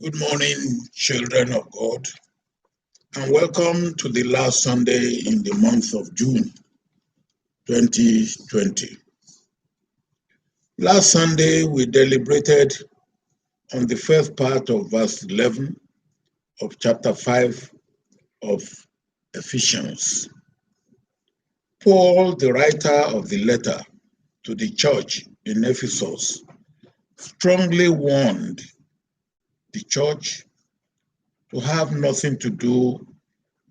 Good morning, children of God, and welcome to the last Sunday in the month of June 2020. Last Sunday, we deliberated on the first part of verse 11 of chapter 5 of Ephesians. Paul, the writer of the letter to the church in Ephesus, strongly warned the church to have nothing to do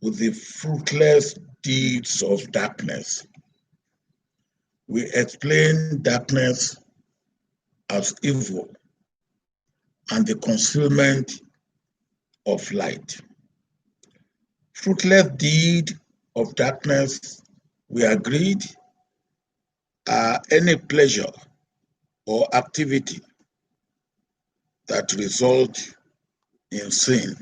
with the fruitless deeds of darkness. We explain darkness as evil and the concealment of light. Fruitless deed of darkness, we agreed, are any pleasure or activity that result in sin.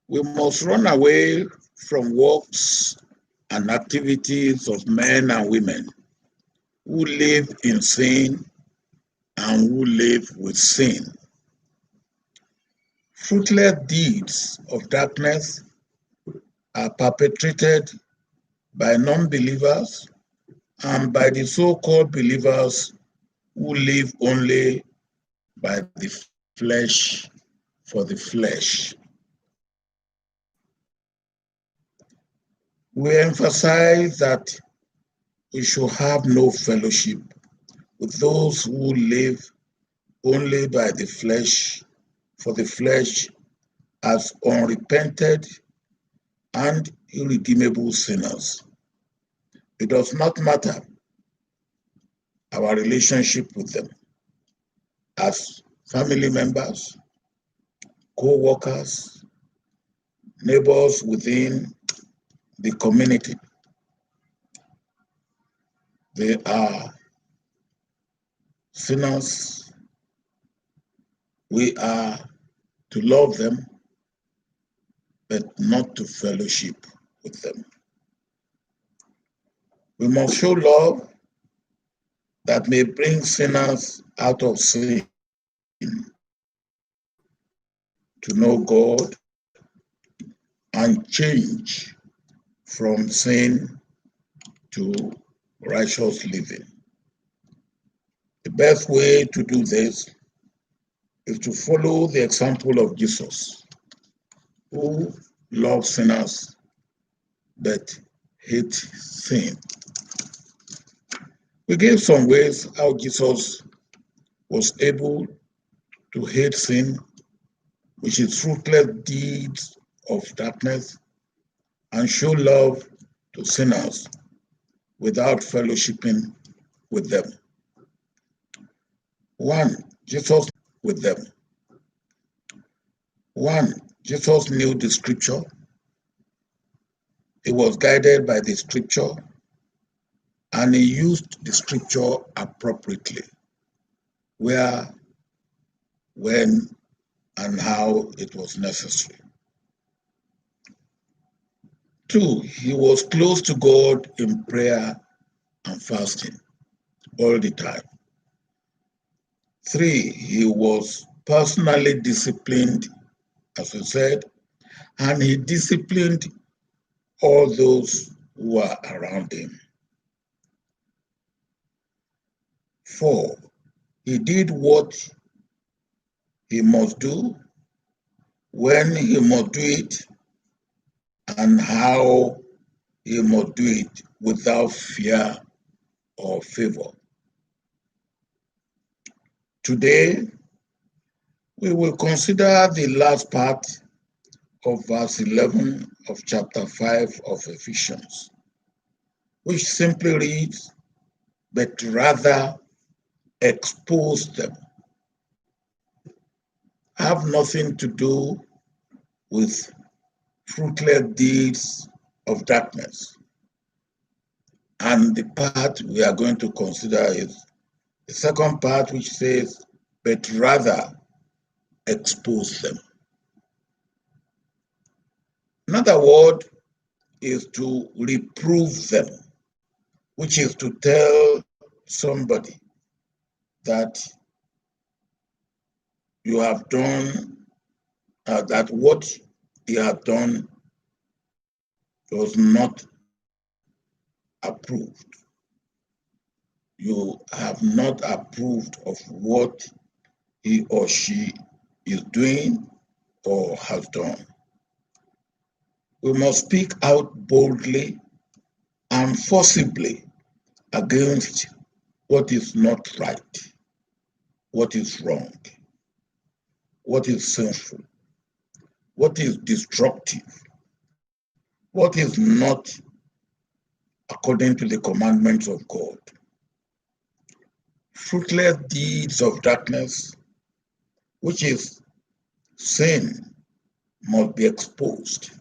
We must run away from works and activities of men and women who live in sin and who live with sin. Fruitless deeds of darkness are perpetrated by non-believers and by the so-called believers who live only by the flesh for the flesh. We emphasize that we should have no fellowship with those who live only by the flesh for the flesh as unrepented and irredeemable sinners. It does not matter our relationship with them as family members, co-workers, neighbors within the community. They are sinners. We are to love them, but not to fellowship with them. We must show love that may bring sinners out of sin to know God and change from sin to righteous living. The best way to do this is to follow the example of Jesus, who loved sinners but hate sin. We gave some ways how Jesus was able to hate sin, which is fruitless deeds of darkness, and show love to sinners without fellowshipping with them. Jesus knew the scripture. He was guided by the scripture, and he used the scripture appropriately, where, when, and how it was necessary. 2, he was close to God in prayer and fasting all the time. 3, he was personally disciplined, as we said, and he disciplined all those who are around him. 4, he did what he must do, when he must do it, and how he must do it without fear or favor. Today, we will consider the last part of verse 11 of chapter 5 of Ephesians, which simply reads, "But rather expose them." Have nothing to do with fruitless deeds of darkness. And the part we are going to consider is the second part, which says, "But rather expose them." Another word is to reprove them, which is to tell somebody that you have done, that what he had done was not approved. You have not approved of what he or she is doing or has done. We must speak out boldly and forcibly against what is not right, what is wrong, what is sinful, what is destructive, what is not according to the commandments of God. Fruitless deeds of darkness, which is sin, must be exposed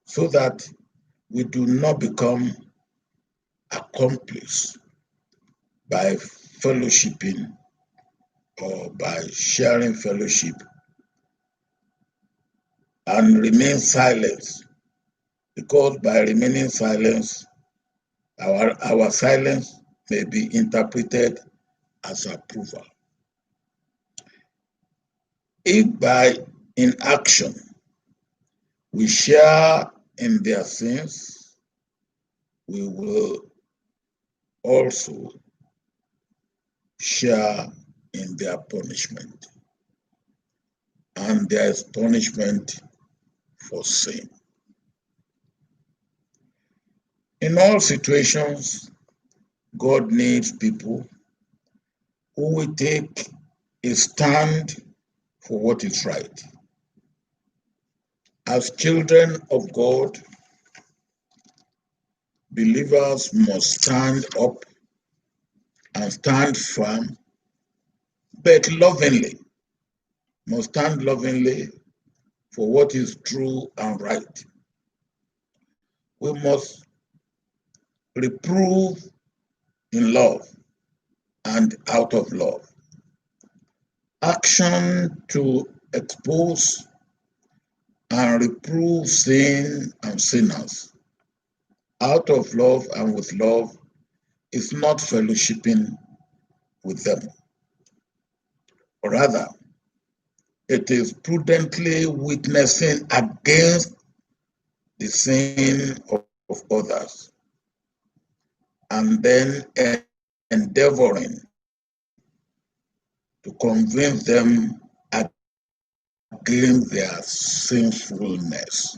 so that we do not become accomplices by fellowshipping or by sharing fellowship and remain silent, because by remaining silent, our silence may be interpreted as approval. If by inaction we share in their sins, we will also share in their punishment. And there is punishment for sin. In all situations, God needs people who will take a stand for what is right. As children of God, believers must stand up and stand firm, but lovingly, must stand lovingly for what is true and right. We must reprove in love and out of love. Action to expose and reprove sin and sinners out of love and with love is not fellowshipping with them. Rather, it is prudently witnessing against the sin of others and then endeavoring to convince them against their sinfulness.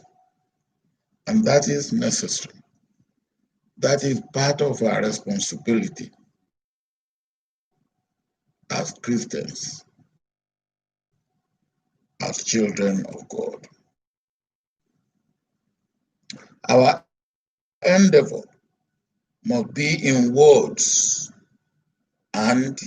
And that is necessary. That is part of our responsibility as Christians, as children of God. Our endeavor must be in words and